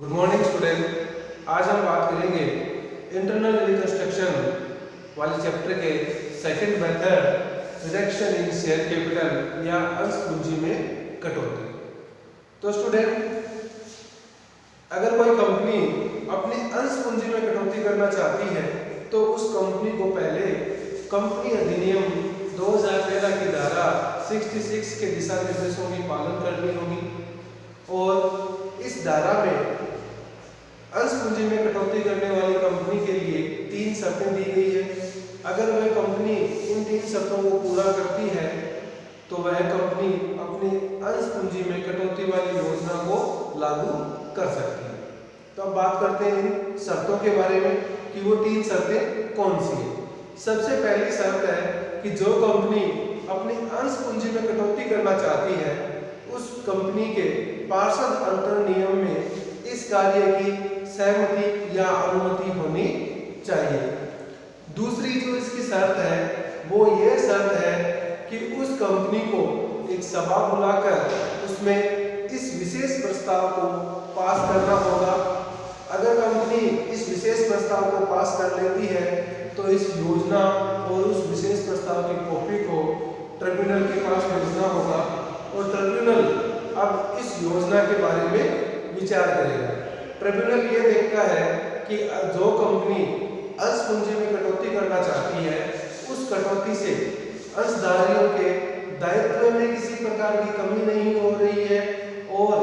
Good morning student. आज हम बात करेंगे इंटरनल रिकंस्ट्रक्शन वाले चैप्टर के second method reduction in share capital या अंश पूंजी में कटौती। तो स्टूडेंट, अगर कोई कंपनी अपनी अंश पूंजी में कटौती करना चाहती है तो उस कंपनी को पहले कंपनी अधिनियम 2013 की धारा 66 के दिशा निर्देशों की पालन करनी होगी और इस धारा में अंश पूंजी में कटौती करने वाली कंपनी के लिए 3 शर्तें दी गई है। अगर वह कंपनी इन 3 शर्तों को पूरा करती है तो वह कंपनी अपनी अंश पूंजी में कटौती वाली योजना को लागू कर सकती है। तो अब बात करते हैं इन शर्तों के बारे में कि वो 3 शर्तें कौन सी हैं। सबसे पहली शर्त है कि जो कंपनी अपनी अंश पूंजी में कटौती करना चाहती है उस कंपनी के पार्षद अंतर नियम में इस कार्य की सहमति या अनुमति होनी चाहिए। दूसरी जो इसकी शर्त है वो ये शर्त है कि उस कंपनी को एक सभा बुलाकर उसमें इस विशेष प्रस्ताव को पास करना होगा। अगर कंपनी इस विशेष प्रस्ताव को पास कर लेती है तो इस योजना और उस विशेष प्रस्ताव की कॉपी को ट्रिब्यूनल के पास भेजना होगा और ट्रिब्यूनल अब इस योजना के बारे में विचार करेगा। ट्रिब्यूनल ये देखता है कि जो कंपनी अंश पूंजी में कटौती करना चाहती है उस कटौती से अंशधारियों के दायित्व में किसी प्रकार की कमी नहीं हो रही है और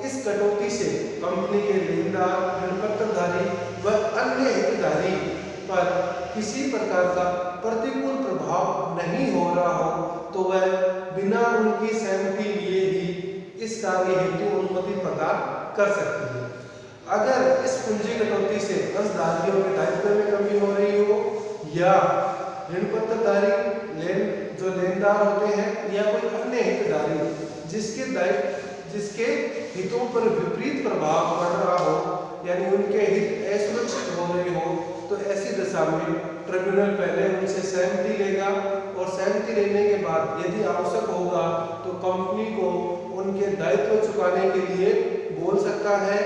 इस कटौती से कंपनी के लेनदार, ऋणपत्रधारी व अन्य हितधारी पर किसी प्रकार का प्रतिकूल प्रभाव नहीं हो रहा हो तो वह बिना उनकी सहमति लिए ही इस कार्य हेतु अनुमति प्रदान कर सकती है। अगर इस पूंजी कटौती से अंशधारियों के दायित्व में कमी हो रही हो या ऋणपत्रधारी जो लेनदार होते हैं या कोई अन्य हितधारी जिसके हितों पर विपरीत प्रभाव पड़ रहा हो यानी उनके हित असुरक्षित हो रहे हो तो ऐसी दशा में ट्रिब्यूनल पहले उनसे सहमति लेगा और सहमति लेने के बाद यदि आवश्यक होगा तो कंपनी को उनके दायित्व चुकाने के लिए बोल सकता है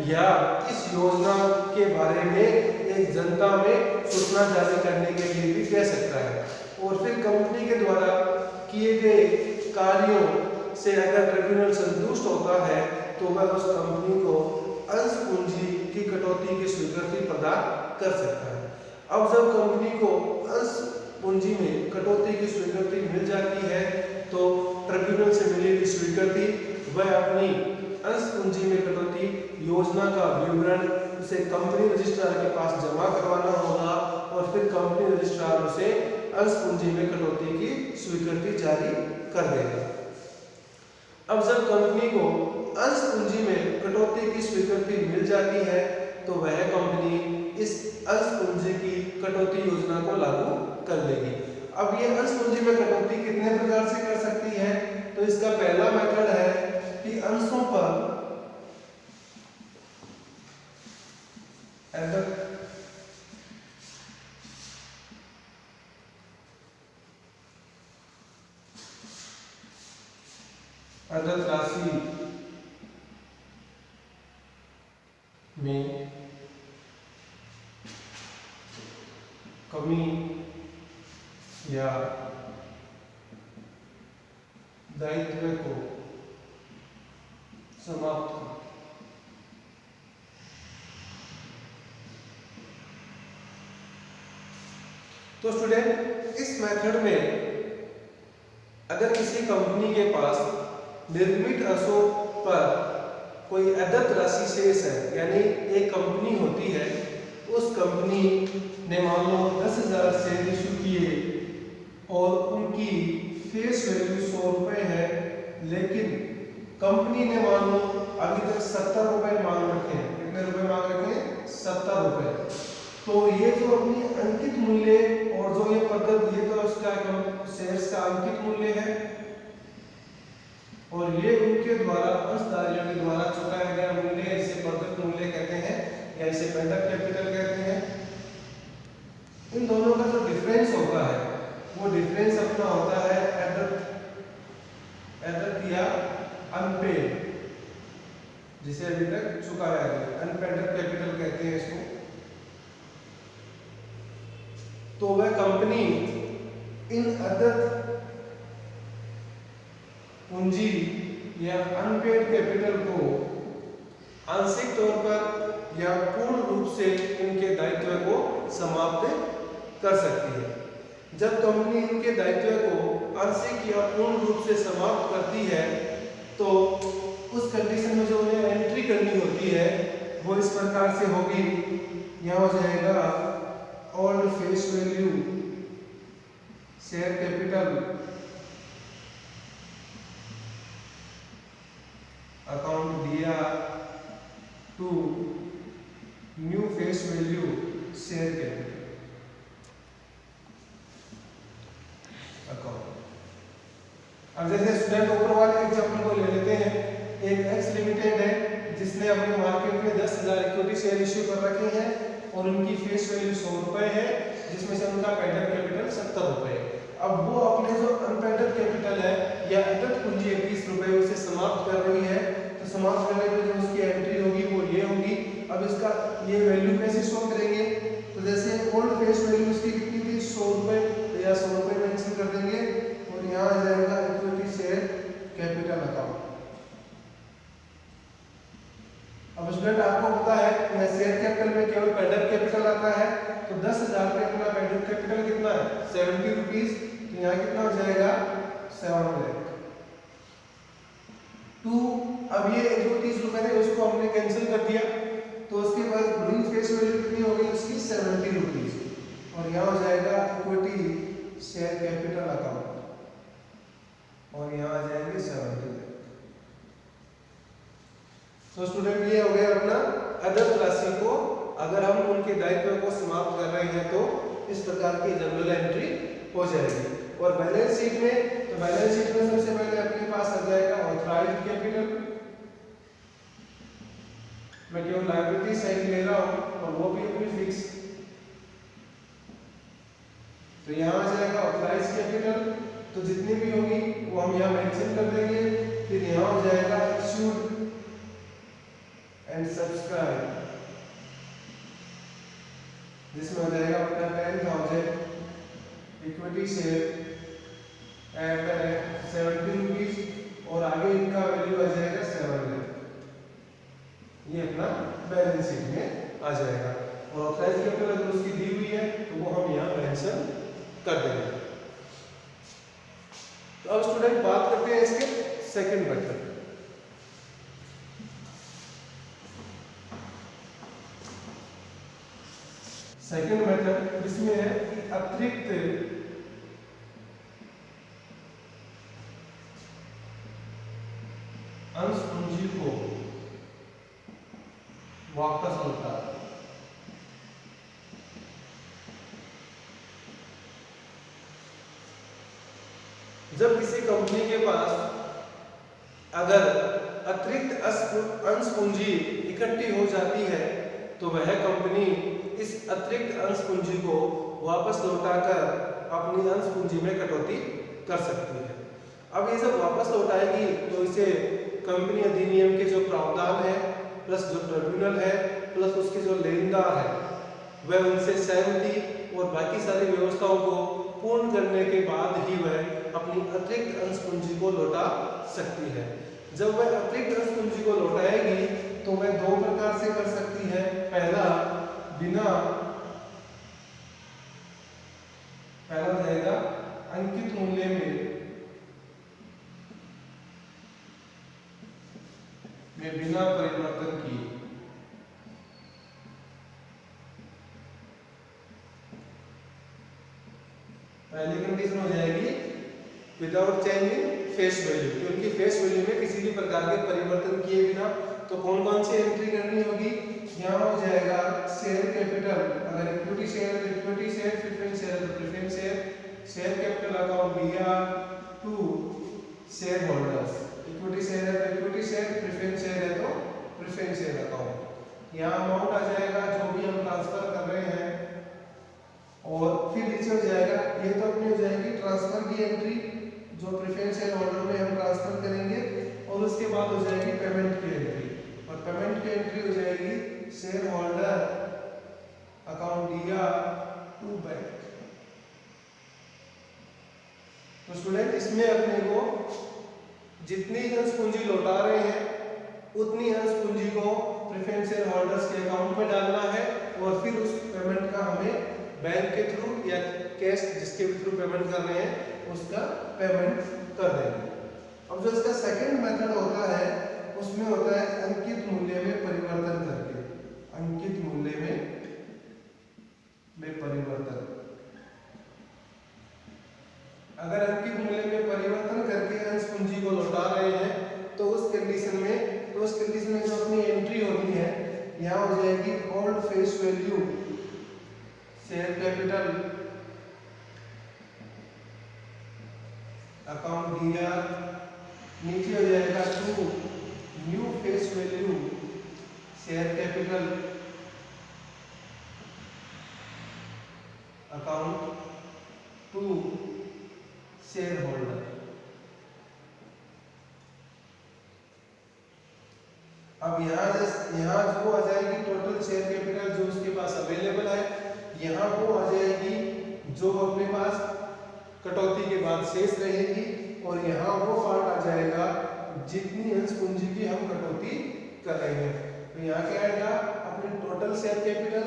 या इस योजना के बारे में एक जनता में सूचना जारी करने के लिए भी कह सकता है। और फिर कंपनी के द्वारा किए गए कार्यों से अगर ट्रिब्यूनल संतुष्ट होता है तो वह उस कंपनी को अंश पूंजी की कटौती की स्वीकृति प्रदान कर सकता है। अब जब कंपनी को अंश पूंजी में कटौती की स्वीकृति मिल जाती है तो ट्रिब्यूनल से मिलेगी स्वीकृति, वह अपनी अंश पूंजी में कटौती योजना का विवरण उसे कंपनी रजिस्ट्रार के पास जमा करवाना होगा और फिर कंपनी रजिस्ट्रार उसे अंश पूंजी में कटौती की स्वीकृति जारी कर देगा। अब जब कंपनी को अंश पूंजी में कटौती की स्वीकृति मिल जाती है तो वह कंपनी इस अंश पूंजी की कटौती योजना को लागू कर लेगी। अब ये अंश पूंजी में कटौती कितने प्रकार से कर सकती है तो इसका पहला मेथड है कि अंशों पर अदद राशि में कमी या दायित्व को समाप्त कर। तो स्टूडेंट, इस मेथड में अगर किसी कंपनी के पास निर्मित अंशों पर कोई अदद राशि शेष है यानी एक कंपनी होती है, उस कंपनी ने मान लो 10,000 शेयर इशू किए और उनकी फेस वैल्यू 100 रुपए है लेकिन कंपनी ने मान लो अभी तक 70 रुपए मांग रखे हैं। कितने रुपए मांग रखे हैं? 70 रुपए। तो ये जो अपनी अंकित मूल्य और जो ये पद्धत ये तो उसका शेयर्स का अंकित मूल्य है और ये उनके द्वारा अंशधारियों के द्वारा चुकाया गया मूल्य, इसे पद्धत मूल्य कहते हैं या इसे पेंडर कैपिटल कहते हैं। इन दोनों का जो डिफरेंस होता है वो डिफरेंस अपना होता है एडद या अनपेड जिसे अभी तक चुकाया गया, अनपेंडेड कैपिटल कहते हैं इसको। तो वह कंपनी इन अदर पूंजी या अनपेड कैपिटल को आंशिक तौर पर या पूर्ण रूप से इनके दायित्व को समाप्त कर सकती है। जब कंपनी इनके दायित्व को आंशिक या पूर्ण रूप से समाप्त करती है तो उस कंडीशन में जो उन्हें एंट्री करनी होती है वो इस प्रकार से होगी। यहाँ हो जाएगा old face value share capital account दिया to new face value share capital account. अब जैसे स्टूडेंट ऊपर वाले एग्जाम्पल को ले लेते हैं। एक एक्स लिमिटेड है जिसने अपने मार्केट में 10,000 इक्विटी शेयर इश्यू कर रखे हैं और उनकी फेस वैल्यू 100 रुपए है, जिसमें से उनका पेंडेड कैपिटल 70 रुपए। अब वो अपने जो अनपेंडेड कैपिटल है या अदद पूंजी 21 रुपए उसे समाप्त कर रही है। तो समाप्त करने में जो उसकी एंट्री होगी वो ये होगी। अब इसका ये वैल्यू कैसे शो करेंगे? तो जैसे ओल्ड फेस वैल्यू उसकी कितनी थी 100 रुपए, तो या 100 रुपए मेंशन कर देंगे और यहाँ आ जाएगा इक्विटी शेयर कैपिटल अकाउंट। अब स्टूडेंट आपको पता है शेयर कैपिटल में केवल पेंडेड कैपिटल आता है, तो 10,000 पे अपना पेंडेड कैपिटल कितना है 70 रुपीज, तो यहाँ कितना हो जाएगा 7 लाख। टू अब ये जो 30 रुपए थे उसको हमने कैंसिल कर दिया, तो उसके बाद ब्लूइंग फेस वैल्यू कितनी हो गई उसकी 70 रुपीज और यहाँ हो जाएगा इक्विटी शेयर कैपिटल अकाउंट और यहाँ आ जाएंगे 70 लाख। तो स्टूडेंट ये हो गया अपना अदद राशि को अगर हम उनके दायित्व को समाप्त कर रहे हैं तो इस प्रकार की जनरल एंट्री हो जाएगी। और बैलेंस शीट में, तो बैलेंस शीट में सबसे पहले अपने पास आ जाएगा ऑथराइज्ड कैपिटल। मैं केवल लायबिलिटी साइड ले रहा हूं और वो भी अपनी फिक्स, तो यहाँ आ जाएगा ऑथराइज्ड कैपिटल। तो जितनी भी होगी वो हम यहाँ मेंशन कर देंगे। फिर यहाँ हो जाएगा इश्यूड एंड सब्सक्राइब, जिसमें हो जाएगा अपना 10,000 इक्विटी शेयर एट 70 रुपीज और आगे इनका वैल्यू आ जाएगा 7 लाख। ये अपना बैलेंस शीट में आ जाएगा और ऑथराइज्ड कैपिटल अगर उसकी दी हुई है तो वो हम यहाँ मेंशन कर देंगे। तो अब स्टूडेंट बात करते हैं इसके सेकंड मेथड। सेकंड मेथड इसमें है कि अतिरिक्त अंश पूंजी को वापस लौटा। जब किसी कंपनी के पास अगर अतिरिक्त अंश पूंजी इकट्ठी हो जाती है तो वह कंपनी इस अतिरिक्त अंश पूंजी को वापस लौटाकर अपनी अंश पूंजी में कटौती कर सकती है। अब ये जब वापस लौटाएगी तो इसे कंपनी अधिनियम के जो प्रावधान है प्लस जो ट्रिब्यूनल है प्लस उसके जो लेनदार है वह उनसे सहमति और बाकी सारी व्यवस्थाओं को पूर्ण करने के बाद ही वह अपनी अतिरिक्त अंश पूंजी को लौटा सकती है। जब वह अतिरिक्त अंश पूंजी को लौटाएगी तो वह दो प्रकार से कर सकती है। पहला रहेगा अंकित मूल्य में बिना परिवर्तन किए। पहली कंडीशन हो जाएगी विदाउट चेंजिंग फेस वैल्यू, कि उनकी फेस वैल्यू में किसी भी प्रकार के परिवर्तन किए बिना। तो कौन कौन सी एंट्री करनी होगी? यहाँ हो जाएगा शेयर कैपिटल, अगर इक्विटी शेयर है तो इक्विटी शेयर, प्रेफरेंस शेयर है तो preference share, share capital account बीआर to shareholders, equity share है तो इक्विटी शेयर, प्रेफरेंस शेयर है तो प्रेफरेंस शेयर अकाउंट। यहाँ अमाउंट आ जाएगा जो भी हम ट्रांसफर कर रहे हैं और फिर नीचे हो जाएगा, ये तो अपनी हो जाएगी ट्रांसफर की एंट्री जो प्रेफरेंस शेयर होल्डर में हम ट्रांसफर करेंगे और उसके बाद हो जाएगी पेमेंट की एंट्री। और पेमेंट की एंट्री हो जाएगी शेयर होल्डर अकाउंट दिया टू बैंक। तो स्टूडेंट इसमें अपने को जितनी अंश पूंजी लौटा रहे हैं उतनी अंश पूंजी को प्रेफरेंस शेयर होल्डर्स के अकाउंट में डालना है और फिर उस पेमेंट का हमें बैंक के थ्रू या कैश जिसके भी थ्रू पेमेंट कर रहे हैं उसका पेमेंट कर देंगे। अब जो इसका सेकंड मेथड होता है उसमें होता है अंकित मूल्य में परिवर्तन करके, अंकित मूल्य में परिवर्तन। अगर अंकित मूल्य में परिवर्तन करके अंश पूंजी को लौटा रहे हैं तो उस कंडीशन में जो अपनी एंट्री होनी है यहाँ हो जाएगी old face value share capital account दिया, नीचे हो जाएगा to new face value share capital account to shareholder. अब यहाँ जो आ जाएगी टोटल शेयर कैपिटल जो उसके पास अवेलेबल है, यहाँ वो आ जाएगी जो अपने पास कटौती के बाद शेष रहेगी और यहाँ वो पार्ट आ जाएगा जितनी अंश पूंजी की हम कटौती कर रहे हैं। तो यहाँ क्या आएगा अपने टोटल शेयर कैपिटल,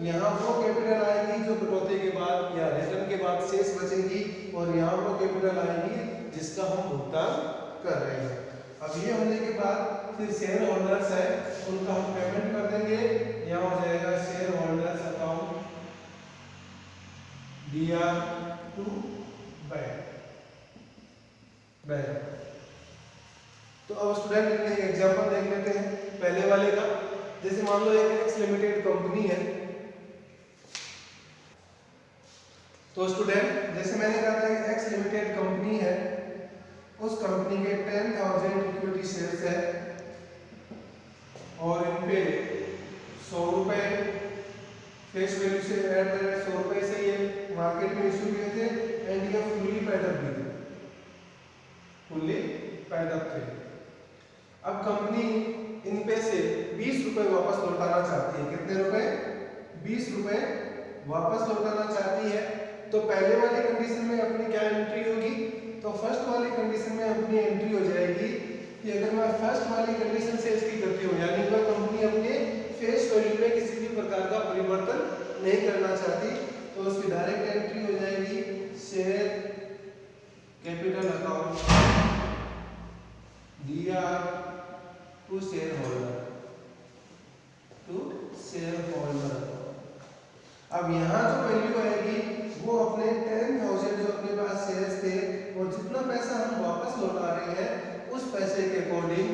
यहाँ वो कैपिटल आएगी जो कटौती के बाद या रिटर्न के बाद शेष बचेगी और यहाँ वो कैपिटल आएगी जिसका हम भुगतान कर रहे हैं। अब ये होने के बाद फिर शेयर होल्डर्स है उनका हम पेमेंट कर देंगे। यहाँ हो जाएगा शेयर होल्डर्स अकाउंट दिया टू बैंक। तो अब स्टूडेंट एक एग्जांपल देख लेते हैं पहले वाले का। जैसे मान लो एक एक्स लिमिटेड कंपनी है। तो स्टूडेंट जैसे मैंने कहा था कि एक्स लिमिटेड कंपनी है, उस कंपनी के 10,000 इक्विटी शेयर्स है और इन पे 100 रुपए फेस वैल्यू से ऐड कर 100 रुपए से ये मार्केट में इशू किए थे एंड ये फुल्ली पेड अप भी थे, फुल्ली पेड अप थे। अब कंपनी इन पे से 20 रुपए वापस लौटाना चाहती है। कितने रुपए? 20 रुपए वापस लौटाना चाहती है। तो पहले वाली कंडीशन में अपनी क्या एंट्री होगी? तो फर्स्ट वाली कंडीशन में अपनी एंट्री हो जाएगी कि अगर मैं फर्स्ट वाली कंडीशन से इसकी करती हूँ, यानी कि कंपनी अपने फेस वैल्यू में किसी भी प्रकार का परिवर्तन नहीं करना चाहती, तो उसकी डायरेक्ट एंट्री हो जाएगी शेयर कैपिटल अकाउंट दिया to shareholder, to shareholder. अब यहाँ जो वैल्यू आएगी वो अपने 10,000 जो अपने पास शेयर्स थे और जितना पैसा हम वापस लौटा रहे हैं उस पैसे के अकॉर्डिंग